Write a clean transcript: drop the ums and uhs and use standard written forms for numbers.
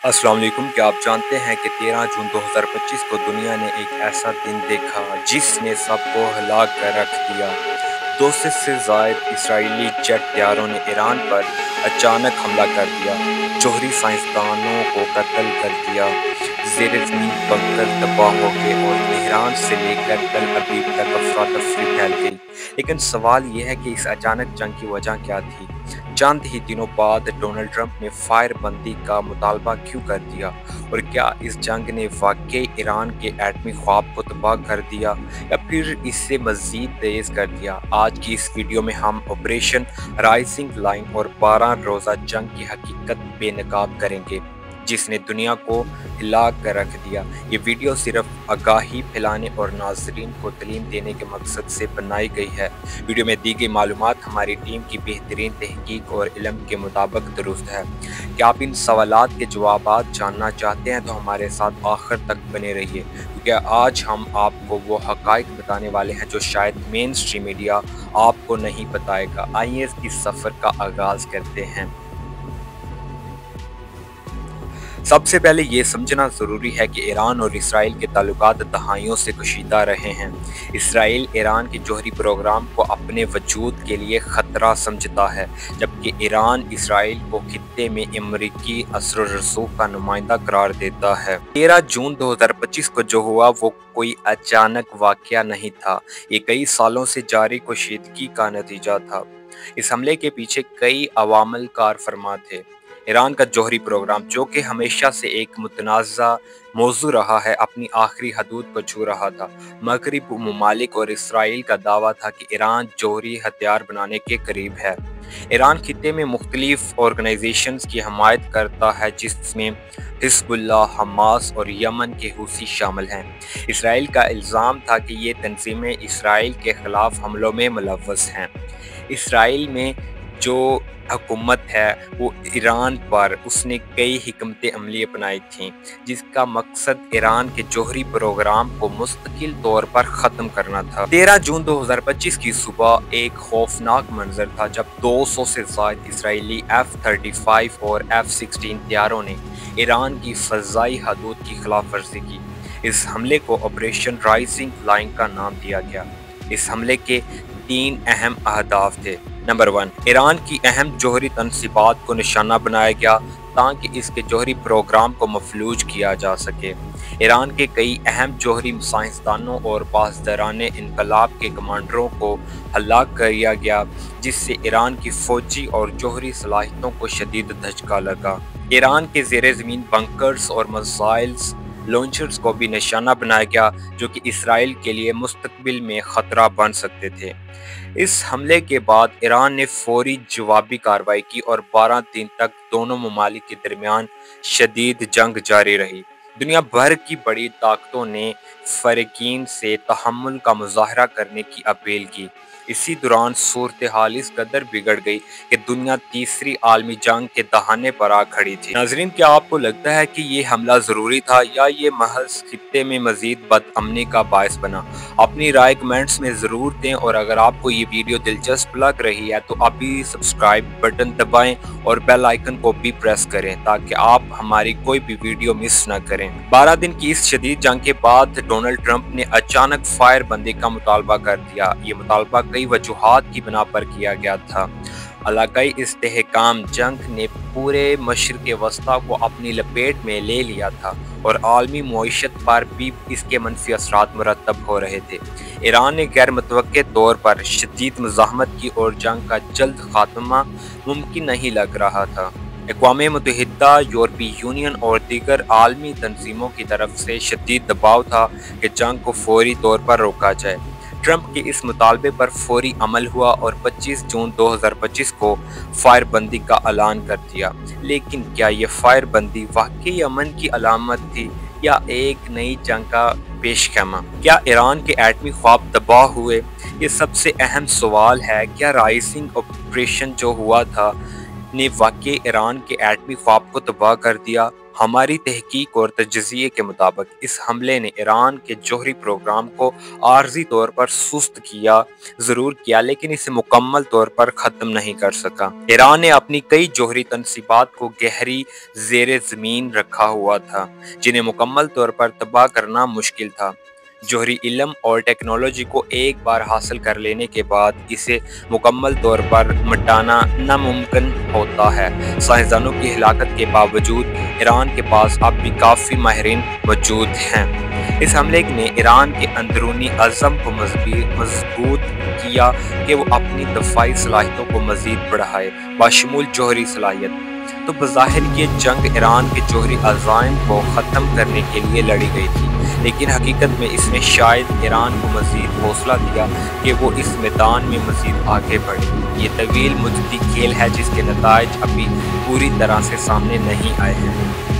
अस्सलाम वालेकुम। क्या आप जानते हैं कि 13 जून 2025 को दुनिया ने एक ऐसा दिन देखा जिसने सबको हिला कर रख दिया। 200 से ज़ायद इसराइली जेट हत्यारों ने ईरान पर अचानक हमला कर दिया, जौहरी साइंसदानों को कत्ल कर दिया, ज़ेर ज़मीन बंकर तबाह हो गए और तेहरान से लेकर तल अबीब तक अफरा तफरी फैल गई। लेकिन सवाल यह है कि इस अचानक जंग की वजह क्या थी? चंद ही दिनों बाद डोनाल्ड ट्रंप ने फायर बंदी का मुतालबा क्यों कर दिया, और क्या इस जंग ने वाकई ईरान के एटमी ख्वाब को तबाह कर दिया या फिर इससे मज़ीद तेज कर दिया? आज की इस वीडियो में हम ऑपरेशन राइजिंग लाइन और 12 रोज़ा जंग की हकीकत बेनकाब करेंगे जिसने दुनिया को हिला कर रख दिया। ये वीडियो सिर्फ आगाही फैलाने और नाजरीन को तालीम देने के मकसद से बनाई गई है। वीडियो में दी गई मालूमात हमारी टीम की बेहतरीन तहकीक और इल्म के मुताबिक दुरुस्त है। क्या आप इन सवालात के जवाबात जानना चाहते हैं तो हमारे साथ आखिर तक बने रहिए, क्योंकि आज हम आपको वो हकाइक बताने वाले हैं जो शायद मेन स्ट्रीम मीडिया आपको नहीं बताएगा। आइए इस सफ़र का आगाज़ करते हैं। सबसे पहले ये समझना ज़रूरी है कि ईरान और इसराइल के ताल्लुकात दहाइयों से कशीदा रहे हैं। इसराइल ईरान के जौहरी प्रोग्राम को अपने वजूद के लिए ख़तरा समझता है, जबकि ईरान इसराइल को खित्ते में अमरीकी असर व रसूख का नुमाइंदा करार देता है। 13 जून 2025 को जो हुआ वो कोई अचानक वाक़या नहीं था, ये कई सालों से जारी कशीदगी का नतीजा था। इस हमले के पीछे कई अवामिल कार फरमा थे। ईरान का जौहरी प्रोग्राम, जो कि हमेशा से एक मुतनाज़ा मौजू रहा है, अपनी आखिरी हदूद को छू रहा था। मगरबी ममालिक और इसराइल का दावा था कि ईरान जौहरी हथियार बनाने के करीब है। ईरान खित्ते में मुख्तलिफ ऑर्गेनाइजेशंस की हमायत करता है, जिसमें हिज़्बुल्लाह, हमास और यमन के हूसी शामिल हैं। इसराइल का इल्ज़ाम था कि ये तंजीमें इसराइल के ख़िलाफ़ हमलों में मुलव्वस हैं। इसराइल में जो हुकूमत है वो ईरान पर उसने कई हिकमत अमली अपनाई थीं, जिसका मकसद ईरान के जौहरी प्रोग्राम को मुस्तकिल तौर पर ख़त्म करना था। 13 जून 2025 की सुबह एक खौफनाक मंजर था जब 200 से ज़ायद इसराइली F-35 और F-16 हथियारों ने ईरान की फ़ज़ाई हदूद की खिलाफ वर्जी की। इस हमले को ऑपरेशन राइजिंग लाइन का नाम दिया गया। इस हमले के 3 अहम अहदाफ थे। नंबर 1, ईरान की अहम जौहरी तनसीबात को निशाना बनाया गया ताकि इसके जौहरी प्रोग्राम को मफलूज किया जा सके। ईरान के कई अहम जौहरी साइंसदानों और पासदाराने इनकलाब के कमांडरों को हलाक किया गया, जिससे ईरान की फ़ौजी और जौहरी सलाहियतों को शदीद धचका लगा। ईरान के ज़ेर ज़मीन बंकर्स और मिसाइल्स लॉन्चर्स को भी निशाना बनाया गया, जो कि इसराइल के लिए मुस्तकबिल में ख़तरा बन सकते थे। इस हमले के बाद ईरान ने फौरी जवाबी कार्रवाई की और 12 दिन तक दोनों ममालिक के दरमियान शदीद जंग जारी रही। दुनिया भर की बड़ी ताकतों ने फ़रीकीन से तहम्मुल का मुज़ाहरा करने की अपील की। इसी दौरान सूरत हाल इस कदर बिगड़ गई कि दुनिया तीसरी आलमी जंग के दहाने पर आ खड़ी थी। नाज़रीन, क्या आपको लगता है कि ये हमला ज़रूरी था या ये महज खित्ते में मज़ीद बदअमनी का बायस बना? अपनी राय कमेंट्स में ज़रूर दें, और अगर आपको ये वीडियो दिलचस्प लग रही है तो अभी सब्सक्राइब बटन दबाएं और बेल आइकन को भी प्रेस करें ताकि आप हमारी कोई भी वीडियो मिस न करें। 12 दिन की इस शदीद जंग के बाद डोनाल्ड ट्रंप ने अचानक फायर बंदी का मुतालबा कर दिया। ये मुतालबा कई वजूहात की बिना पर किया गया था। इलाकाई इस्तेहकाम जंग ने पूरे मशरिक़ वस्ता को अपनी लपेट में ले लिया था और आलमी मईशत पर भी इसके मनफी असरात मुरतब हो रहे थे। ईरान ने गैर मुतवक्के तौर पर शदीद मुज़ाहमत की और जंग का जल्द खात्मा मुमकिन नहीं लग रहा था। अक़वाम मुत्तहिदा, यूरोपीय यूनियन और दीगर आलमी तंजीमों की तरफ से शदीद दबाव था कि जंग को फौरी तौर पर रोका जाए। ट्रंप के इस मुतालबे पर फौरी अमल हुआ और 25 जून 2025 को फायर बंदी का ऐलान कर दिया। लेकिन क्या ये फायर बंदी वाकई अमन की अलामत थी या एक नई जंग का पेशखैमा? क्या ईरान के एटमी ख्वाब तबाह हुए? ये सबसे अहम सवाल है। क्या राइजिंग ऑपरेशन जो हुआ था ने वाकई ईरान के एटमी ख्वाब को तबाह कर दिया। हमारी तहकीक और तजज़िये के मुताबिक इस हमले ने ईरान के जौहरी प्रोग्राम को आर्जी तौर पर सुस्त किया ज़रूर किया, लेकिन इसे मुकम्मल तौर पर ख़त्म नहीं कर सका। ईरान ने अपनी कई जौहरी तनसीबात को गहरी ज़ेरे ज़मीन रखा हुआ था, जिन्हें मुकम्मल तौर पर तबाह करना मुश्किल था। जौहरी इल्म और टेक्नोलॉजी को एक बार हासिल कर लेने के बाद इसे मुकम्मल तौर पर मिटाना नामुमकिन होता है। साइंसदानों की हिलाकत के बावजूद ईरान के पास अब भी काफ़ी माहिरीन मौजूद हैं। इस हमले ने ईरान के अंदरूनी अज़म को मजबूत किया कि वो अपनी दफ़ाई सलाहियतों को मज़ीद बढ़ाए, बाशमूल जौहरी सलाहियत। तो बज़ाहिर ये जंग ईरान के जौहरी अज़ाइम को ख़त्म करने के लिए लड़ी गई थी, लेकिन हकीकत में इसने शायद ईरान को मज़ीद हौसला दिया कि वो इस मैदान में मज़ीद आगे बढ़े। ये तवील मुद्दती खेल है जिसके नताइज अभी पूरी तरह से सामने नहीं आए हैं।